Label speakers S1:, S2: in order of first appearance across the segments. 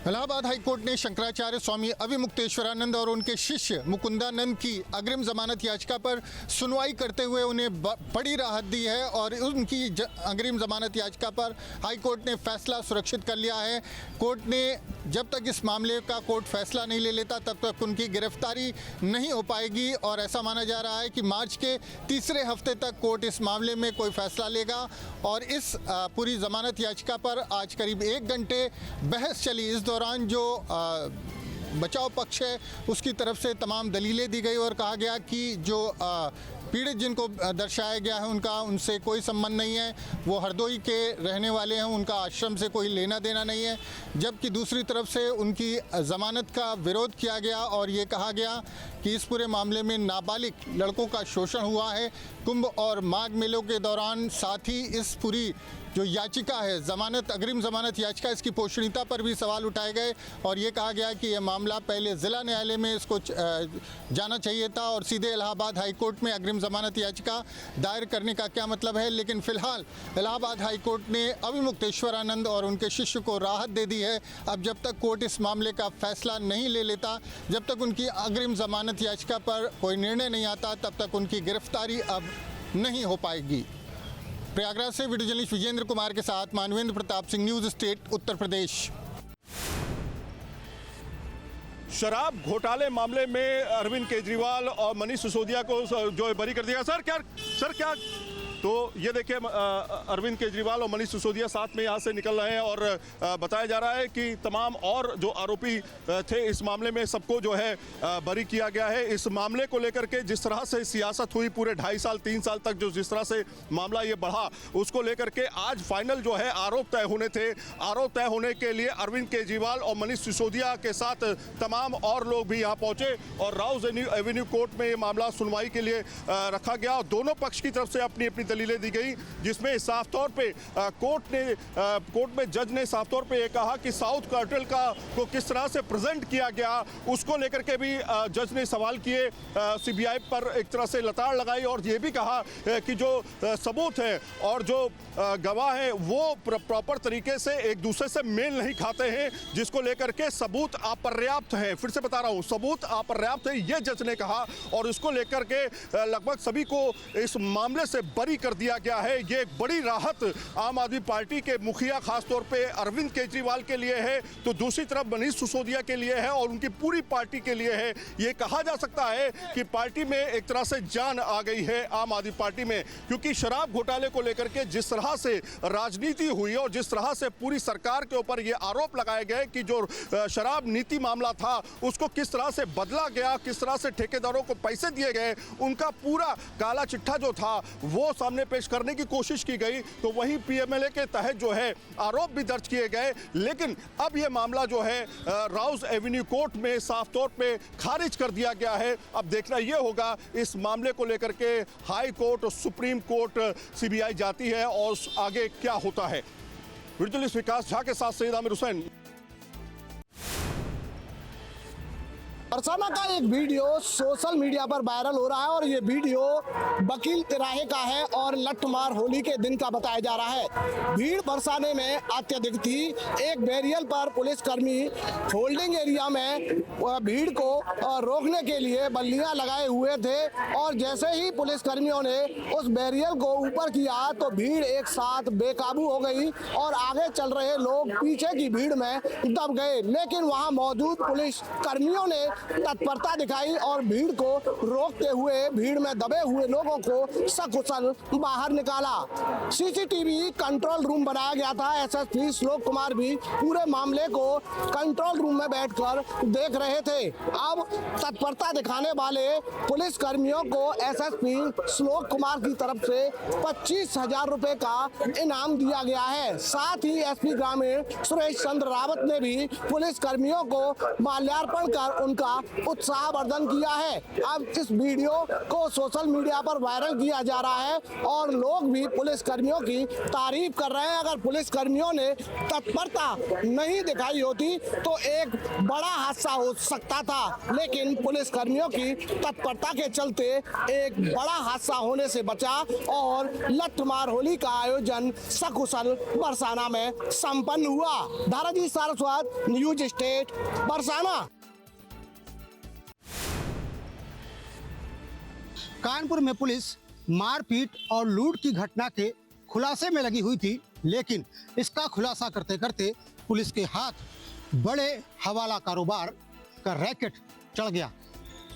S1: Allahabad high court ने शंकराचार्य स्वामी अविमुक्तेश्वरानंद और उनके शिष्य मुकुंदानंद की अग्रिम जमानत याचिका पर सुनवाई करते हुए उन्हें बड़ी राहत दी है और उनकी अग्रिम जमानत याचिका पर हाईकोर्ट ने फैसला सुरक्षित कर लिया है। कोर्ट ने जब तक इस मामले का कोर्ट फैसला नहीं ले लेता तब तक उनकी गिरफ्तारी नहीं हो पाएगी और ऐसा माना जा रहा है कि मार्च के तीसरे हफ्ते तक कोर्ट इस मामले में कोई फैसला लेगा। और इस पूरी जमानत याचिका पर आज करीब 1 घंटे बहस चली। इस दौरान जो बचाव पक्ष है उसकी तरफ से तमाम दलीलें दी गई और कहा गया कि जो पीड़ित जिनको दर्शाया गया है उनका उनसे कोई संबंध नहीं है, वो हरदोई के रहने वाले हैं, उनका आश्रम से कोई लेना देना नहीं है। जबकि दूसरी तरफ से उनकी ज़मानत का विरोध किया गया और ये कहा गया कि इस पूरे मामले में नाबालिग लड़कों का शोषण हुआ है। कुंभ और माघ मेलों के दौरान साथ ही इस पूरी जो याचिका है ज़मानत अग्रिम ज़मानत याचिका इसकी पोषणीयता पर भी सवाल उठाए गए और ये कहा गया कि यह मामला पहले ज़िला न्यायालय में इसको जाना चाहिए था और सीधे इलाहाबाद हाईकोर्ट में अग्रिम ज़मानत याचिका दायर करने का क्या मतलब है। लेकिन फ़िलहाल इलाहाबाद हाईकोर्ट ने अविमुक्तेश्वरानंद और उनके शिष्य को राहत दे दी है। अब जब तक कोर्ट इस मामले का फैसला नहीं ले लेता, जब तक उनकी अग्रिम ज़मानत याचिका पर कोई निर्णय नहीं आता, तब तक उनकी गिरफ्तारी अब नहीं हो पाएगी। प्रयागराज से वीडियो जर्नलिस्ट विजेंद्र कुमार के साथ मानवेंद्र प्रताप सिंह, न्यूज़ स्टेट उत्तर प्रदेश।
S2: शराब घोटाले मामले में अरविंद केजरीवाल और मनीष सिसोदिया को जो बरी कर दिया। सर क्या तो ये देखिए अरविंद केजरीवाल और मनीष सिसोदिया साथ में यहाँ से निकल रहे हैं और बताया जा रहा है कि तमाम और जो आरोपी थे इस मामले में सबको जो है बरी किया गया है। इस मामले को लेकर के जिस तरह से सियासत हुई पूरे 2.5 साल 3 साल तक, जो जिस तरह से मामला ये बढ़ा, उसको लेकर के आज फाइनल जो है आरोप तय होने थे। आरोप तय होने के लिए अरविंद केजरीवाल और मनीष सिसोदिया के साथ तमाम और लोग भी यहाँ पहुँचे और राउज एवेन्यू कोर्ट में ये मामला सुनवाई के लिए रखा गया और दोनों पक्ष की तरफ से अपनी अपनी दलीलें दी गई, जिसमें साफ तौर पे कोर्ट में जज ने साफ तौर पे ये कहा कि साउथ कार्टेल को किस तरह से प्रेजेंट किया गया उसको लेकर के भी जज ने सवाल किए। सीबीआई पर एक तरह से लताड़ लगाई और ये भी कहा कि जो सबूत है और जो गवाह है वो प्रॉपर तरीके से एक दूसरे से मेल नहीं खाते हैं, जिसको लेकर के सबूत अपर्याप्त है। फिर से बता रहा हूँ, सबूत अपर्याप्त है, ये जज ने कहा और इसको लेकर के लगभग सभी को इस मामले से बरी कर दिया गया है। ये एक बड़ी राहत आम आदमी पार्टी के मुखिया खासतौर पे अरविंद केजरीवाल के लिए है, तो दूसरी तरफ मनीष सिसोदिया के लिए है और उनकी पूरी पार्टी के लिए है। ये कहा जा सकता है कि पार्टी में एक तरह से जान आ गई है आम आदमी पार्टी में, क्योंकि शराब घोटाले को लेकर के जिस तरह से राजनीति हुई और जिस तरह से पूरी सरकार के ऊपर ये आरोप लगाए गए कि जो शराब नीति मामला था उसको किस तरह से बदला गया, किस तरह से ठेकेदारों को पैसे दिए गए, उनका पूरा काला चिट्ठा जो था वो सामने पेश करने की कोशिश की गई, तो वहीं पीएमएलए के तहत जो है आरोप भी दर्ज किए गए। लेकिन अब यह मामला जो है राउज एवेन्यू कोर्ट में साफ तौर पे खारिज कर दिया गया है। अब देखना यह होगा इस मामले को लेकर के हाई कोर्ट और सुप्रीम कोर्ट सीबीआई जाती है और आगे क्या होता है। जर्नलिस्ट विकास झा के साथ सैयद आमिर हुसैन।
S3: बरसाना का एक वीडियो सोशल मीडिया पर वायरल हो रहा है और ये वीडियो वकील तिराहे का है और लठमार होली के दिन का बताया जा रहा है। भीड़ बरसाने में अत्यधिक थी। एक बैरियर पर पुलिसकर्मी होल्डिंग एरिया में भीड़ को रोकने के लिए बल्लियां लगाए हुए थे और जैसे ही पुलिसकर्मियों ने उस बैरियर को ऊपर किया तो भीड़ एक साथ बेकाबू हो गई और आगे चल रहे लोग पीछे की भीड़ में दब गए। लेकिन वहां मौजूद पुलिस कर्मियों ने तत्परता दिखाई और भीड़ को रोकते हुए भीड़ में दबे हुए लोगों को सकुशल बाहर निकाला। सीसीटीवी कंट्रोल रूम बनाया गया था। एसएसपी श्लोक कुमार भी पूरे मामले को कंट्रोल रूम में बैठकर देख रहे थे। अब तत्परता दिखाने वाले पुलिस कर्मियों को एसएसपी श्लोक कुमार की तरफ से 25,000 रुपए का इनाम दिया गया है। साथ ही एसपी ग्रामीण सुरेश चंद्र रावत ने भी पुलिस कर्मियों को माल्यार्पण कर उनका का उत्साहवर्धन किया है। अब इस वीडियो को सोशल मीडिया पर वायरल किया जा रहा है और लोग भी पुलिस कर्मियों की तारीफ कर रहे हैं। अगर पुलिस कर्मियों ने तत्परता नहीं दिखाई होती तो एक बड़ा हादसा हो सकता था, लेकिन पुलिस कर्मियों की तत्परता के चलते एक बड़ा हादसा होने से बचा और लठमार होली का आयोजन सकुशल बरसाना में संपन्न हुआ। धाराजी सारस्वत, न्यूज स्टेट, बरसाना।
S4: कानपुर में पुलिस मारपीट और लूट की घटना के खुलासे में लगी हुई थी, लेकिन इसका खुलासा करते करते पुलिस के हाथ बड़े हवाला कारोबार का रैकेट चढ़ गया।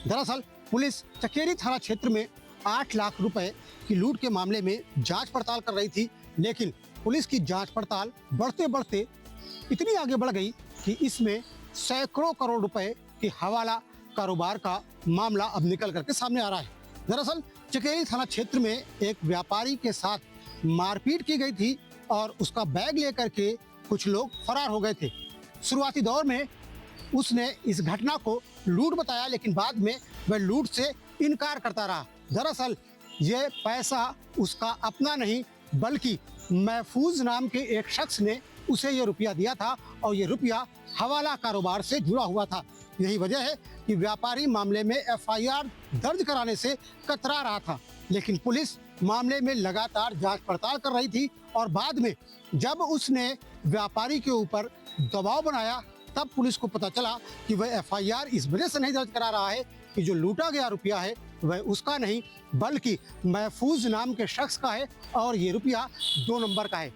S4: दरअसल पुलिस चकेरी थाना क्षेत्र में 8 लाख रुपए की लूट के मामले में जांच पड़ताल कर रही थी, लेकिन पुलिस की जांच पड़ताल बढ़ते बढ़ते इतनी आगे बढ़ गई कि इसमें सैकड़ों करोड़ रुपए के हवाला कारोबार का मामला अब निकल करके सामने आ रहा है। दरअसल चकेरी थाना क्षेत्र में एक व्यापारी के साथ मारपीट की गई थी और उसका बैग लेकर के कुछ लोग फरार हो गए थे। शुरुआती दौर में उसने इस घटना को लूट बताया, लेकिन बाद में वह लूट से इनकार करता रहा। दरअसल ये पैसा उसका अपना नहीं बल्कि महफूज नाम के एक शख्स ने उसे ये रुपया दिया था और ये रुपया हवाला कारोबार से जुड़ा हुआ था। यही वजह है कि व्यापारी मामले में एफआईआर दर्ज कराने से कतरा रहा था, लेकिन पुलिस मामले में लगातार जांच पड़ताल कर रही थी और बाद में जब उसने व्यापारी के ऊपर दबाव बनाया तब पुलिस को पता चला कि वह एफआईआर इस वजह से नहीं दर्ज करा रहा है कि जो लूटा गया रुपया है वह उसका नहीं बल्कि महफूज नाम के शख्स का है और ये रुपया 2 नंबर का है।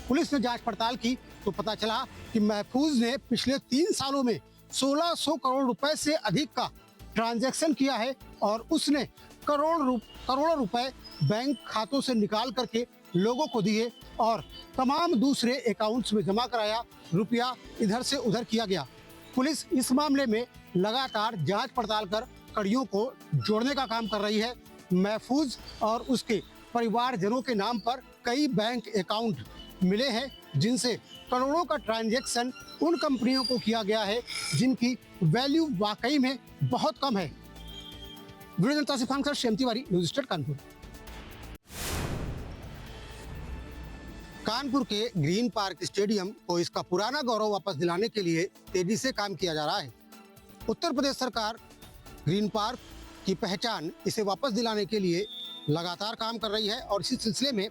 S4: पुलिस ने जांच पड़ताल की तो पता चला कि महफूज ने पिछले 3 सालों में 1600 करोड़ रुपए से अधिक का ट्रांजैक्शन किया है और उसने करोड़ों रुपए बैंक खातों से निकाल करके लोगों को दिए और तमाम दूसरे अकाउंट्स में जमा कराया, रुपया इधर से उधर किया गया। पुलिस इस मामले में लगातार जांच पड़ताल कर कड़ियों को जोड़ने का काम कर रही है। महफूज और उसके परिवारजनों के नाम पर कई बैंक अकाउंट मिले हैं जिनसे करोड़ों का ट्रांजैक्शन उन कंपनियों को किया गया है जिनकी वैल्यू वाकई में बहुत कम है। वीडियो जनता से खान श्याम तिवारी, न्यूज स्टेट कानपुर। कानपुर के ग्रीन पार्क स्टेडियम को इसका पुराना गौरव वापस दिलाने के लिए तेजी से काम किया जा रहा है। उत्तर प्रदेश सरकार ग्रीन पार्क की पहचान इसे वापस दिलाने के लिए लगातार काम कर रही है और इसी सिलसिले में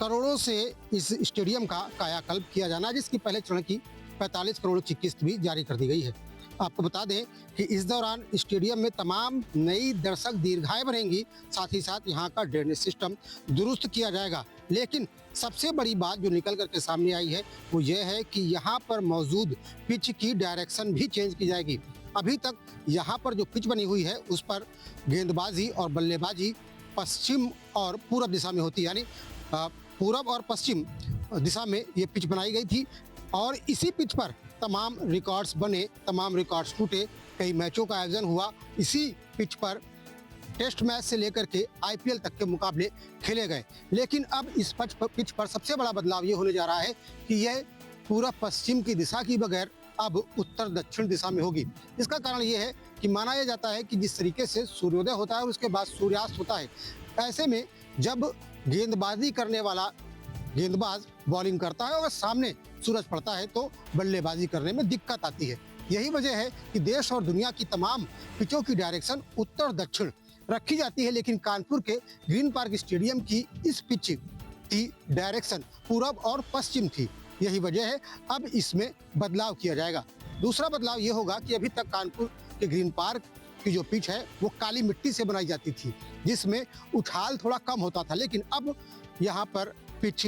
S4: करोड़ों से इस स्टेडियम का कायाकल्प किया जाना, जिसकी पहले चरण की 45 करोड़ की किस्त भी जारी कर दी गई है। आपको बता दें कि इस दौरान स्टेडियम में तमाम नई दर्शक दीर्घाएं बनेंगी, साथ ही साथ यहाँ का ड्रेनेज सिस्टम दुरुस्त किया जाएगा। लेकिन सबसे बड़ी बात जो निकल करके सामने आई है वो ये है कि यहाँ पर मौजूद पिच की डायरेक्शन भी चेंज की जाएगी। अभी तक यहाँ पर जो पिच बनी हुई है उस पर गेंदबाजी और बल्लेबाजी पश्चिम और पूरब दिशा में होती, यानी पूरब और पश्चिम दिशा में ये पिच बनाई गई थी और इसी पिच पर तमाम रिकॉर्ड्स बने, तमाम रिकॉर्ड्स टूटे, कई मैचों का आयोजन हुआ। इसी पिच पर टेस्ट मैच से लेकर के आईपीएल तक के मुकाबले खेले गए। लेकिन अब इस पिच पर सबसे बड़ा बदलाव ये होने जा रहा है कि यह पूरब पश्चिम की दिशा की बगैर अब उत्तर दक्षिण दिशा में होगी। इसका कारण ये है कि माना यह जाता है कि जिस तरीके से सूर्योदय होता है और उसके बाद सूर्यास्त होता है, ऐसे में जब गेंदबाजी करने वाला गेंदबाज बॉलिंग करता है और सामने सूरज पड़ता है तो बल्लेबाजी करने में दिक्कत आती है। यही वजह है कि देश और दुनिया की तमाम पिचों की डायरेक्शन उत्तर दक्षिण रखी जाती है, लेकिन कानपुर के ग्रीन पार्क स्टेडियम की इस पिच की डायरेक्शन पूरब और पश्चिम थी। यही वजह है अब इसमें बदलाव किया जाएगा। दूसरा बदलाव ये होगा कि अभी तक कानपुर के ग्रीन पार्क की जो पिच है वो काली मिट्टी से बनाई जाती थी, जिसमें उछाल थोड़ा कम होता था, लेकिन अब यहाँ पर पिच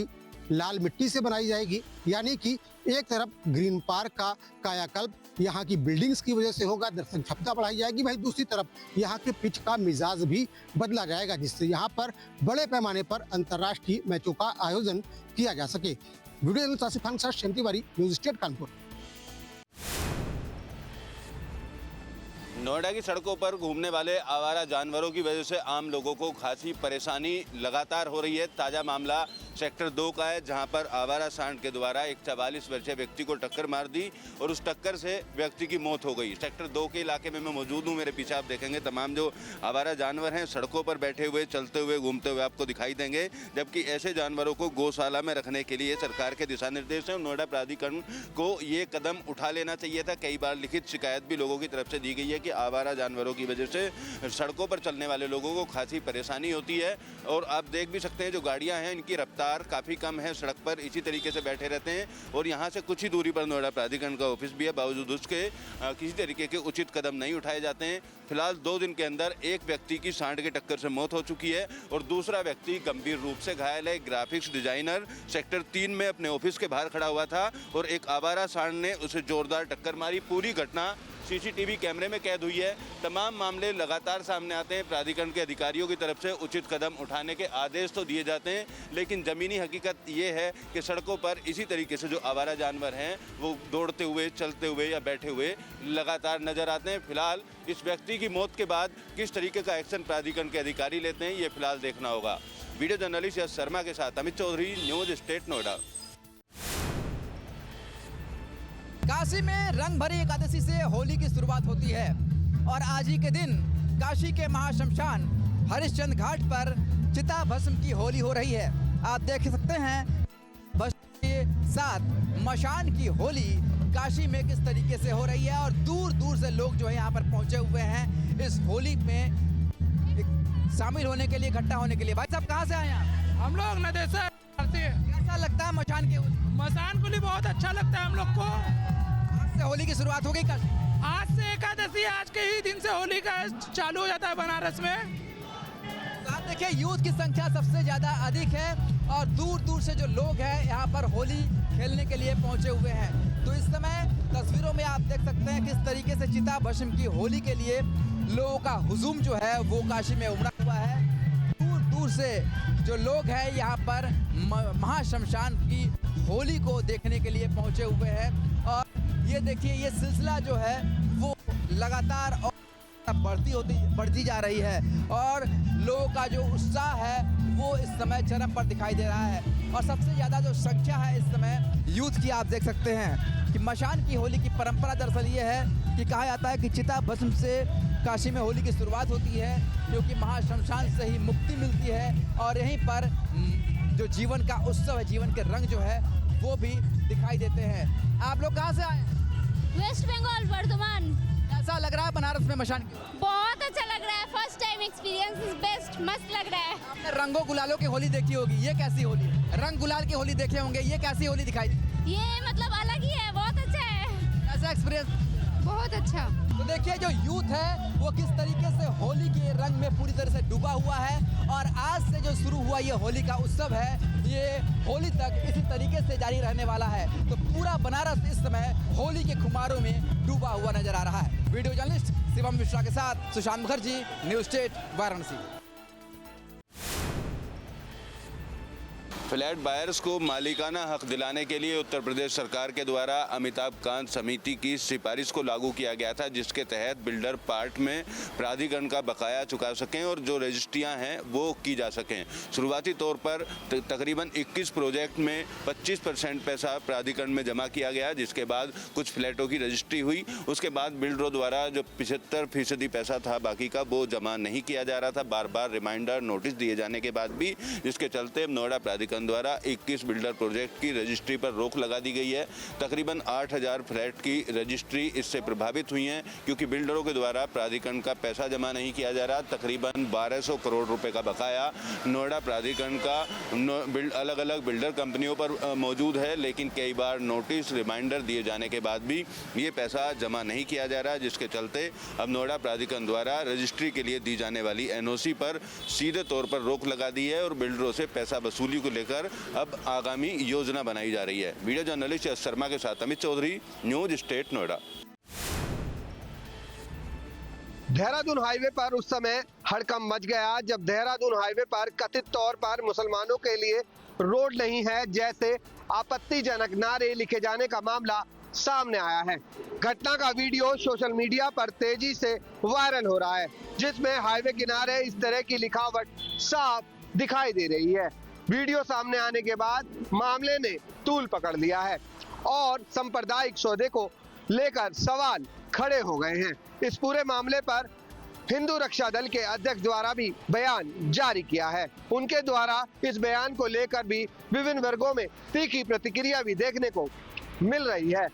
S4: लाल मिट्टी से बनाई जाएगी। यानी कि एक तरफ ग्रीन पार्क का कायाकल्प यहाँ की बिल्डिंग्स की वजह से होगा, दर्शक क्षमता बढ़ाई जाएगी, वहीं दूसरी तरफ यहाँ के पिच का मिजाज भी बदला जाएगा, जिससे यहाँ पर बड़े पैमाने पर अंतर्राष्ट्रीय मैचों का आयोजन किया जा सके। वीडियो तासिफ खान के साथ श्याम तिवारी, न्यूज स्टेट कानपुर।
S5: नोएडा की सड़कों पर घूमने वाले आवारा जानवरों की वजह से आम लोगों को खासी परेशानी लगातार हो रही है। ताज़ा मामला सेक्टर 2 का है, जहां पर आवारा सांड के द्वारा एक 44 वर्षीय व्यक्ति को टक्कर मार दी और उस टक्कर से व्यक्ति की मौत हो गई। सेक्टर 2 के इलाके में मैं मौजूद हूं। मेरे पीछे आप देखेंगे तमाम जो आवारा जानवर हैं सड़कों पर बैठे हुए, चलते हुए, घूमते हुए आपको दिखाई देंगे, जबकि ऐसे जानवरों को गौशाला में रखने के लिए सरकार के दिशा निर्देश हैं। नोएडा प्राधिकरण को ये कदम उठा लेना चाहिए था। कई बार लिखित शिकायत भी लोगों की तरफ से दी गई है कि आवारा जानवरों की वजह से सड़कों पर चलने वाले लोगों को खासी परेशानी होती है। और आप देख भी सकते हैं जो गाड़ियां हैं इनकी रफ्तार काफ़ी कम है, सड़क पर इसी तरीके से बैठे रहते हैं और यहाँ से कुछ ही दूरी पर नोएडा प्राधिकरण का ऑफिस भी है। बावजूद उसके किसी तरीके के उचित कदम नहीं उठाए जाते हैं। फिलहाल 2 दिन के अंदर एक व्यक्ति की सांड के टक्कर से मौत हो चुकी है और दूसरा व्यक्ति गंभीर रूप से घायल है। ग्राफिक्स डिजाइनर सेक्टर 3 में अपने ऑफिस के बाहर खड़ा हुआ था और एक आवारा सांड ने उसे जोरदार टक्कर मारी। पूरी घटना सीसीटीवी कैमरे में कैद हुई है। तमाम मामले लगातार सामने आते हैं। प्राधिकरण के अधिकारियों की तरफ से उचित कदम उठाने के आदेश तो दिए जाते हैं, लेकिन ज़मीनी हकीकत ये है कि सड़कों पर इसी तरीके से जो आवारा जानवर हैं वो दौड़ते हुए, चलते हुए या बैठे हुए लगातार नजर आते हैं। फिलहाल इस व्यक्ति की मौत के बाद किस तरीके का एक्शन प्राधिकरण के अधिकारी लेते हैं ये फिलहाल देखना होगा। वीडियो जर्नलिस्ट यश शर्मा के साथ अमित चौधरी, न्यूज़ स्टेट नोएडा।
S6: काशी में रंग भरी एकादशी से होली की शुरुआत होती है और आज ही के दिन काशी के महाशमशान हरिश्चंद्र घाट पर चिता भस्म की होली हो रही है। आप देख सकते हैं भस्म के साथ मशान की होली काशी में किस तरीके से हो रही है और दूर दूर से लोग जो है यहाँ पर पहुंचे हुए हैं इस होली में शामिल होने के लिए, इकट्ठा होने के लिए। भाई साहब कहाँ से आए हैं?
S7: हम लोग नदेसर
S6: कैसा लगता है मशान की होली?
S7: मसान को बहुत अच्छा लगता है हम लोग को।
S6: आज से होली की शुरुआत हो गई काशी?
S7: आज से एकादशी, आज के ही दिन से होली का चालू हो जाता है बनारस में।
S6: तो आप देखिए यूथ की संख्या सबसे ज्यादा अधिक है और दूर दूर से जो लोग हैं यहाँ पर होली खेलने के लिए पहुंचे हुए हैं। तो इस समय तस्वीरों में आप देख सकते हैं किस तरीके से चिता भस्म की होली के लिए लोगों का हुजूम जो है वो काशी में उमड़ा हुआ है। दूर दूर से जो लोग हैं यहाँ पर महाशमशान की होली को देखने के लिए पहुंचे हुए हैं और ये देखिए ये सिलसिला जो है वो लगातार और बढ़ती जा रही है और लोगों का जो उत्साह है वो इस समय चरम पर दिखाई दे रहा है। और सबसे ज़्यादा जो संख्या है इस समय यूथ की आप देख सकते हैं कि मशान की होली की परंपरा दरअसल ये है कि कहा जाता है कि चिता भस्म से काशी में होली की शुरुआत होती है, क्योंकि महाशमशान से ही मुक्ति मिलती है और यहीं पर जो जीवन का उत्सव है, जीवन के रंग जो है वो भी दिखाई देते हैं। आप लोग कहाँ से आए?
S8: वेस्ट बंगाल, वर्धमान।
S6: कैसा लग रहा है बनारस में मशान की?
S8: बहुत अच्छा लग रहा है, first time experience is best, मस्त लग रहा है।
S6: आपने रंगों गुलालों की होली देखी होगी, ये कैसी होली है? रंग गुलाल की होली देखे होंगे, ये कैसी होली दिखाई दी?
S8: ये मतलब अलग ही है, बहुत अच्छा है।
S6: कैसा एक्सपीरियंस?
S8: बहुत अच्छा।
S6: तो देखिए जो यूथ है वो किस तरीके से होली के रंग में पूरी तरह से डूबा हुआ है और आज से जो शुरू हुआ ये होली का उत्सव है ये होली तक इसी तरीके से जारी रहने वाला है। तो पूरा बनारस इस समय होली के खुमारों में डूबा हुआ नजर आ रहा है। वीडियो जर्नलिस्ट शिवम मिश्रा के साथ Sushant Mukherjee, news state Varanasi.
S5: Flat buyers को मालिकाना हक दिलाने के लिए उत्तर प्रदेश सरकार के द्वारा अमिताभ कांत समिति की सिफारिश को लागू किया गया था, जिसके तहत बिल्डर पार्ट में प्राधिकरण का बकाया चुका सकें और जो रजिस्ट्रियां हैं वो की जा सकें। शुरुआती तौर पर तकरीबन 21 प्रोजेक्ट में 25% पैसा प्राधिकरण में जमा किया गया, जिसके बाद कुछ फ्लैटों की रजिस्ट्री हुई। उसके बाद बिल्डरों द्वारा जो 75% पैसा था बाकी का वो जमा नहीं किया जा रहा था, बार बार रिमाइंडर नोटिस दिए जाने के बाद भी, जिसके चलते नोएडा प्राधिकरण द्वारा 21 बिल्डर प्रोजेक्ट की रजिस्ट्री पर रोक लगा दी गई है। तकरीबन 8000 फ्लैट की रजिस्ट्री इससे प्रभावित हुई हैं, क्योंकि बिल्डरों के द्वारा प्राधिकरण का पैसा जमा नहीं किया जा रहा। तकरीबन 1200 करोड़ रुपए का बकाया नोएडा प्राधिकरण का अलग अलग बिल्डर कंपनियों पर मौजूद है, लेकिन कई बार नोटिस रिमाइंडर दिए जाने के बाद भी ये पैसा जमा नहीं किया जा रहा, जिसके चलते अब नोएडा प्राधिकरण द्वारा रजिस्ट्री के लिए दी जाने वाली एनओसी पर सीधे तौर पर रोक लगा दी है और बिल्डरों से पैसा वसूली को लेकर अब आगामी योजना बनाई जा रही है। वीडियो जर्नलिस्ट यश शर्मा के साथ Amit Chaudhary, news state Noida.
S9: Dehradun highway पर उस समय हड़कंप मच गया जब देहरादून हाईवे पर कथित तौर पर मुसलमानों के लिए रोड नहीं है जैसे आपत्तिजनक नारे लिखे जाने का मामला सामने आया है। घटना का वीडियो सोशल मीडिया पर तेजी से वायरल हो रहा है, जिसमें हाईवे किनारे इस तरह की लिखावट साफ दिखाई दे रही है। वीडियो सामने आने के बाद मामले ने तूल पकड़ लिया है और सांप्रदायिक सौदे को लेकर सवाल खड़े हो गए हैं। इस पूरे मामले पर हिंदू रक्षा दल के अध्यक्ष द्वारा भी बयान जारी किया है। उनके द्वारा इस बयान को लेकर भी विभिन्न वर्गों में तीखी प्रतिक्रिया भी देखने को मिल रही है।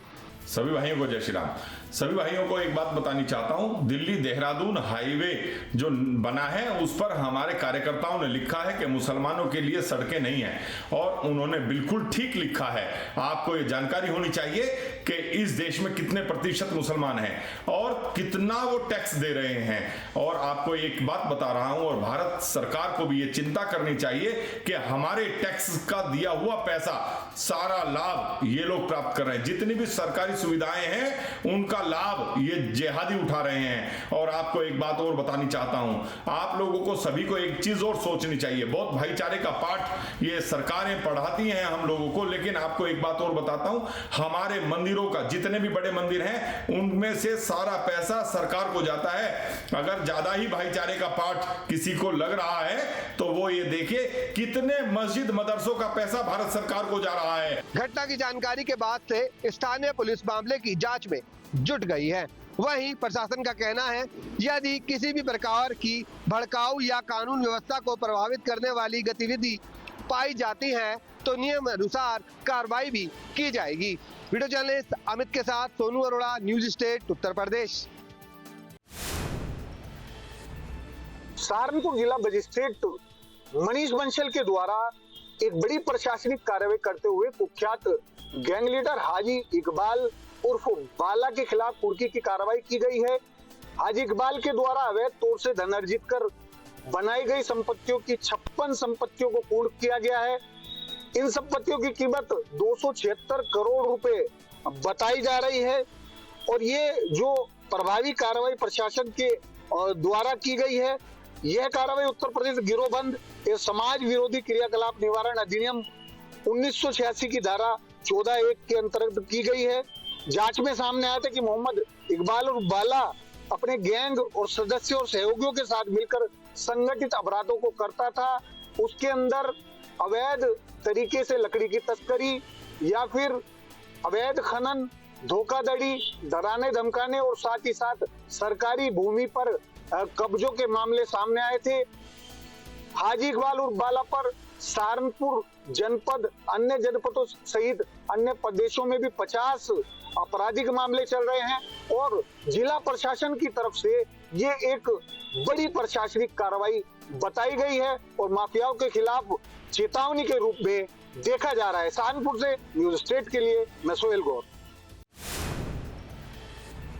S10: सभी भाइयों को जय श्री राम। सभी भाइयों को एक बात बतानी चाहता हूं, दिल्ली देहरादून हाईवे जो बना है उस पर हमारे कार्यकर्ताओं ने लिखा है कि मुसलमानों के लिए सड़कें नहीं हैं, और उन्होंने बिल्कुल ठीक लिखा है। आपको ये जानकारी होनी चाहिए कि इस देश में कितने प्रतिशत मुसलमान हैं और कितना वो टैक्स दे रहे हैं। और आपको एक बात बता रहा हूं, और भारत सरकार को भी ये चिंता करनी चाहिए कि हमारे टैक्स का दिया हुआ पैसा सारा लाभ ये लोग प्राप्त कर रहे हैं। जितनी भी सरकारी सुविधाएं हैं उनका लाभ ये जिहादी उठा रहे हैं। और आपको एक बात और बतानी चाहता हूं, आप लोगों को सभी को एक चीज और सोचनी चाहिए। बहुत भाईचारे का पाठ ये सरकारें पढ़ाती हैं हम लोगों को, लेकिन आपको एक बात और बताता हूं, हमारे मंदिरों का जितने भी बड़े मंदिर हैं उनमें से सारा पैसा सरकार को जाता है। अगर ज्यादा ही भाईचारे का पाठ किसी को लग रहा है तो वो ये देखिए कितने मस्जिद मदरसों का पैसा भारत सरकार को जा रहा है।
S9: घटना की जानकारी के बाद से स्थानीय पुलिस मामले की जांच में जुट गई है। वहीं प्रशासन का कहना है, यदि किसी भी प्रकार की भड़काऊ या कानून व्यवस्था को प्रभावित करने वाली गतिविधि पाई जाती है तो नियम अनुसार कार्रवाई भी की जाएगी। वीडियो जर्नलिस्ट अमित के साथ सोनू अरोड़ा, न्यूज स्टेट, उत्तर प्रदेश।
S3: सहारनपुर जिला मजिस्ट्रेट मनीष बंसल के द्वारा एक बड़ी प्रशासनिक कार्रवाई करते हुए कुख्यात गैंग लीडर हाजी इकबाल उर्फ बाला के खिलाफ कुर्की की कार्रवाई की गई है। हाजी इकबाल के द्वारा अवैध तौर से धन अर्जित कर बनाई गई संपत्तियों की 56 संपत्तियों को कुर्क किया गया है। इन संपत्तियों की कीमत 276 करोड़ रुपए बताई जा रही है। और ये जो प्रभावी कार्रवाई प्रशासन के द्वारा की गई है, यह कार्रवाई उत्तर प्रदेश गिरोहबंद समाज विरोधी क्रियाकलाप निवारण अधिनियम 1986 की धारा 14(1) के अंतर्गत की गई है। जांच में सामने आया था कि मोहम्मद इकबाल और बाला अपने गैंग और सदस्यों और सहयोगियों के साथ मिलकर संगठित अपराधों को करता था। उसके अंदर अवैध तरीके से लकड़ी की तस्करी या फिर अवैध खनन, धोखाधड़ी, डराने धमकाने और साथ ही साथ सरकारी भूमि पर कब्जों के मामले सामने आए थे। हाजी इकबाल और बाला पर सहारनपुर जनपद, अन्य जनपदों सहित अन्य प्रदेशों में भी 50 आपराधिक मामले चल रहे हैं। और जिला प्रशासन की तरफ से ये एक बड़ी प्रशासनिक कार्रवाई बताई गई है और माफियाओं के खिलाफ चेतावनी के रूप में देखा जा रहा है। सहारनपुर से न्यूज स्टेट के लिए मैं सोहेल गौर।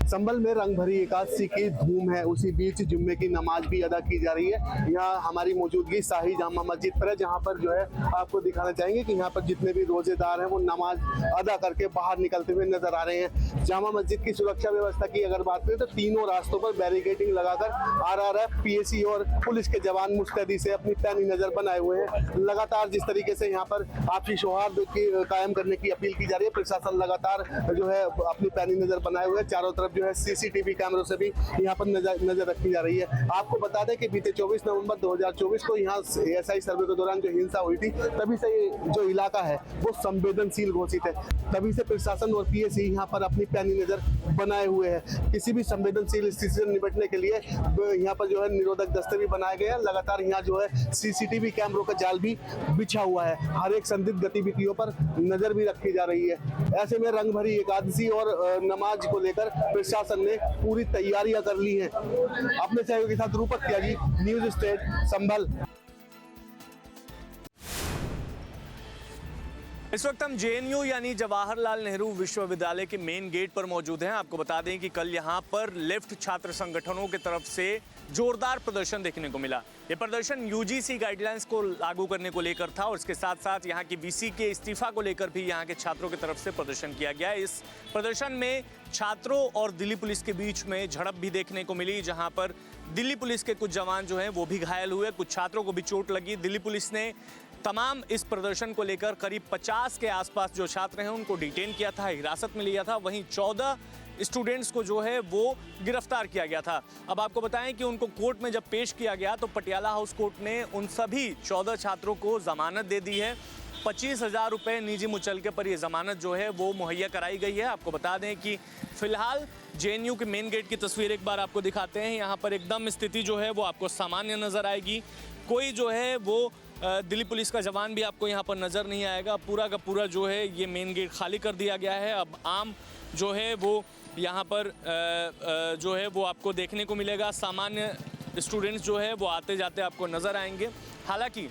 S11: संभल में रंग भरी एकादशी की धूम है, उसी बीच जुम्मे की नमाज भी अदा की जा रही है। यहाँ हमारी मौजूदगी शाही जामा मस्जिद पर है, जहाँ पर जो है आपको दिखाना चाहेंगे कि यहाँ पर जितने भी रोजेदार हैं वो नमाज अदा करके बाहर निकलते हुए नजर आ रहे हैं। जामा मस्जिद की सुरक्षा व्यवस्था की अगर बात करें तो तीनों रास्तों पर बैरिकेडिंग लगाकर RRF, PAC और पुलिस के जवान मुस्तैदी से अपनी पैनी नजर बनाए हुए हैं। लगातार जिस तरीके से यहाँ पर आपसी सौहार्द कायम करने की अपील की जा रही है, प्रशासन लगातार जो है अपनी पैनी नजर बनाए हुए है। चारों तरफ जो है CCTV कैमरों से भी यहाँ पर नजर रखी जा रही है। आपको बता दें कि बीते 24 नवंबर 2024 को यहाँ ASI सर्वे के दौरान जो हिंसा हुई थी, तभी से जो इलाका है वो संवेदनशील घोषित है। तभी से प्रशासन और PAC यहाँ पर अपनी पैनी नजर बनाए हुए हैं। किसी भी संवेदनशील स्थिति से निपटने के लिए यहाँ पर जो है निरोधक दस्ते भी बनाए गए हैं। लगातार यहाँ जो है CCTV कैमरों का जाल भी बिछा हुआ है। हर एक संदिग्ध गतिविधियों पर नजर भी रखी जा रही है। ऐसे में रंग भरी एकादशी और नमाज को लेकर प्रशासन ने पूरी तैयारियां कर ली हैं। अपने सहयोगी के साथ रूपक त्यागी, न्यूज स्टेट, संभल।
S12: इस वक्त हम JNU यानी जवाहरलाल नेहरू विश्वविद्यालय के मेन गेट पर मौजूद हैं। आपको बता दें कि कल यहां पर लेफ्ट छात्र संगठनों की तरफ से जोरदार प्रदर्शन देखने को मिला। ये प्रदर्शन UGC गाइडलाइंस को लागू करने को लेकर था और इसके साथ साथ यहाँ की VC के इस्तीफा को लेकर भी यहाँ के छात्रों की तरफ से प्रदर्शन किया गया। इस प्रदर्शन में छात्रों और दिल्ली पुलिस के बीच में झड़प भी देखने को मिली, जहाँ पर दिल्ली पुलिस के कुछ जवान जो हैं वो भी घायल हुए, कुछ छात्रों को भी चोट लगी। दिल्ली पुलिस ने तमाम इस प्रदर्शन को लेकर करीब 50 के आसपास जो छात्र हैं उनको डिटेन किया था, हिरासत में लिया था। वहीं 14 स्टूडेंट्स को जो है वो गिरफ्तार किया गया था। अब आपको बताएं कि उनको कोर्ट में जब पेश किया गया तो पटियाला हाउस कोर्ट ने उन सभी 14 छात्रों को जमानत दे दी है। 25,000 रुपये निजी मुचलके पर यह जमानत जो है वो मुहैया कराई गई है। आपको बता दें कि फिलहाल जेएनयू के मेन गेट की तस्वीर एक बार आपको दिखाते हैं। यहाँ पर एकदम स्थिति जो है वो आपको सामान्य नजर आएगी। कोई जो है वो दिल्ली पुलिस का जवान भी आपको यहाँ पर नज़र नहीं आएगा। पूरा का पूरा जो है ये मेन गेट खाली कर दिया गया है। अब आम जो है वो यहाँ पर जो है वो आपको देखने को मिलेगा। सामान्य स्टूडेंट्स जो है वो आते जाते आपको नज़र आएंगे। हालांकि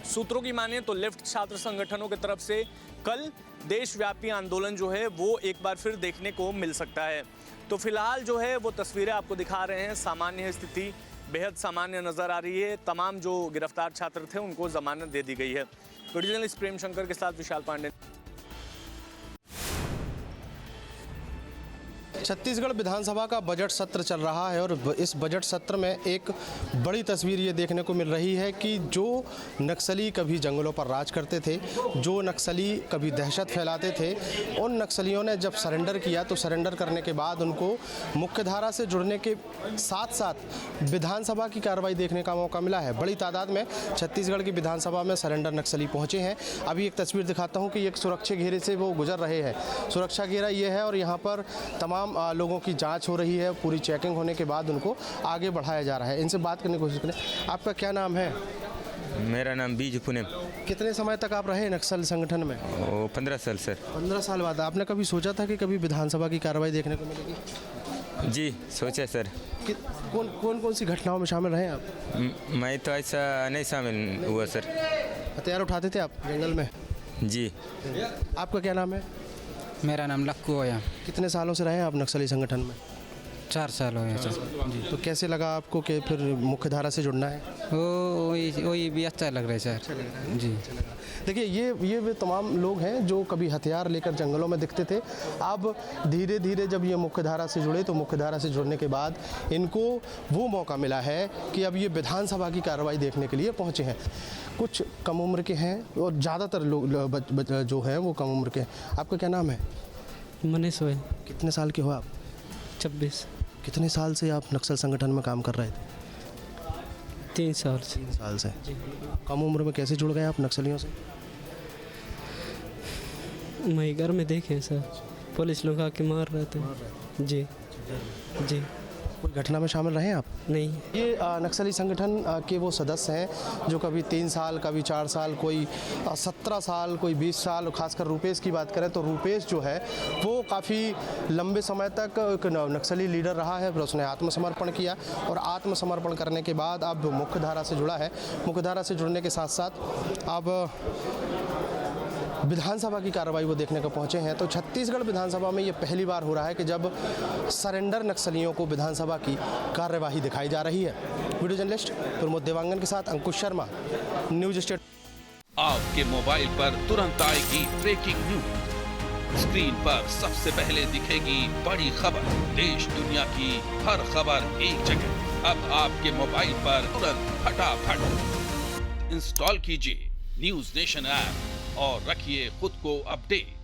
S12: सूत्रों की माने तो लेफ्ट छात्र संगठनों की तरफ से कल देशव्यापी आंदोलन जो है वो एक बार फिर देखने को मिल सकता है। तो फिलहाल जो है वो तस्वीरें आपको दिखा रहे हैं। सामान्य स्थिति बेहद सामान्य नज़र आ रही है। तमाम जो गिरफ्तार छात्र थे उनको जमानत दे दी गई है। वीडियो जर्नलिस्ट प्रेम शंकर के साथ विशाल पांडे।
S13: छत्तीसगढ़ विधानसभा का बजट सत्र चल रहा है और इस बजट सत्र में एक बड़ी तस्वीर ये देखने को मिल रही है कि जो नक्सली कभी जंगलों पर राज करते थे, जो नक्सली कभी दहशत फैलाते थे, उन नक्सलियों ने जब सरेंडर किया तो सरेंडर करने के बाद उनको मुख्यधारा से जुड़ने के साथ साथ विधानसभा की कार्रवाई देखने का मौका मिला है। बड़ी तादाद में छत्तीसगढ़ की विधानसभा में सरेंडर नक्सली पहुँचे हैं। अभी एक तस्वीर दिखाता हूँ कि एक सुरक्षा घेरे से वो गुजर रहे हैं। सुरक्षा घेरा ये है और यहाँ पर तमाम लोगों की जांच हो रही है। पूरी चेकिंग होने के बाद उनको आगे बढ़ाया जा रहा है। इनसे बात करने की कोशिश करें। आपका क्या नाम है?
S14: मेरा नाम बीज पुणे।
S13: कितने समय तक आप रहे नक्सल संगठन में?
S14: 15 साल सर।
S13: 15 साल बाद आपने कभी सोचा था कि कभी विधानसभा की कार्रवाई देखने को मिलेगी?
S14: जी सोचा सर।
S13: कौन सी घटनाओं में शामिल रहे आप?
S14: मैं तो ऐसा नहीं शामिल हुआ सर।
S13: हथियार उठाते थे आप जंगल में?
S14: जी।
S13: आपका क्या नाम है?
S15: मेरा नाम लक्कू होया।
S13: कितने सालों से रहे आप नक्सली संगठन में?
S15: 4 साल हो गए सर।
S13: जी। तो कैसे लगा आपको कि फिर मुख्यधारा से जुड़ना है?
S15: वही भी अच्छा लग रहा है सर। जी।
S13: देखिए ये वे तमाम लोग हैं जो कभी हथियार लेकर जंगलों में दिखते थे। अब धीरे धीरे जब ये मुख्यधारा से जुड़े तो मुख्यधारा से जुड़ने के बाद इनको वो मौका मिला है कि अब ये विधानसभा की कार्रवाई देखने के लिए पहुँचे हैं। कुछ कम उम्र के हैं और ज़्यादातर लोग जो हैं वो कम उम्र के हैं। आपका क्या नाम है?
S15: मनीष है।
S13: कितने साल के हो आप?
S15: 26।
S13: कितने साल से आप नक्सल संगठन में काम कर रहे थे?
S15: 3 साल से।
S13: 3 साल से। कम उम्र में कैसे जुड़ गए आप नक्सलियों से?
S15: मैं घर में देखे सर, पुलिस लोग आके मार रहे थे। जी जी।
S13: कोई घटना में शामिल रहे आप?
S15: नहीं।
S13: ये नक्सली संगठन के वो सदस्य हैं जो कभी 3 साल, कभी 4 साल, कोई 17 साल, कोई 20 साल। खासकर रूपेश की बात करें तो रूपेश जो है वो काफ़ी लंबे समय तक एक नक्सली लीडर रहा है। फिर उसने आत्मसमर्पण किया और आत्मसमर्पण करने के बाद अब मुख्यधारा से जुड़ा है। मुख्यधारा से जुड़ने के साथ साथ अब विधानसभा की कार्रवाई वो देखने को पहुंचे हैं। तो छत्तीसगढ़ विधानसभा में ये पहली बार हो रहा है कि जब सरेंडर नक्सलियों को विधानसभा की कार्यवाही दिखाई जा रही है। वीडियो जर्नलिस्ट प्रमोद देवांगन के साथ अंकुश शर्मा, न्यूज स्टेट।
S16: आपके मोबाइल पर तुरंत आएगी ब्रेकिंग न्यूज। स्क्रीन पर सबसे पहले दिखेगी बड़ी खबर। देश दुनिया की हर खबर एक जगह। अब आपके मोबाइल पर तुरंत फटाफट इंस्टॉल कीजिए न्यूज नेशन ऐप और रखिए खुद को अपडेट।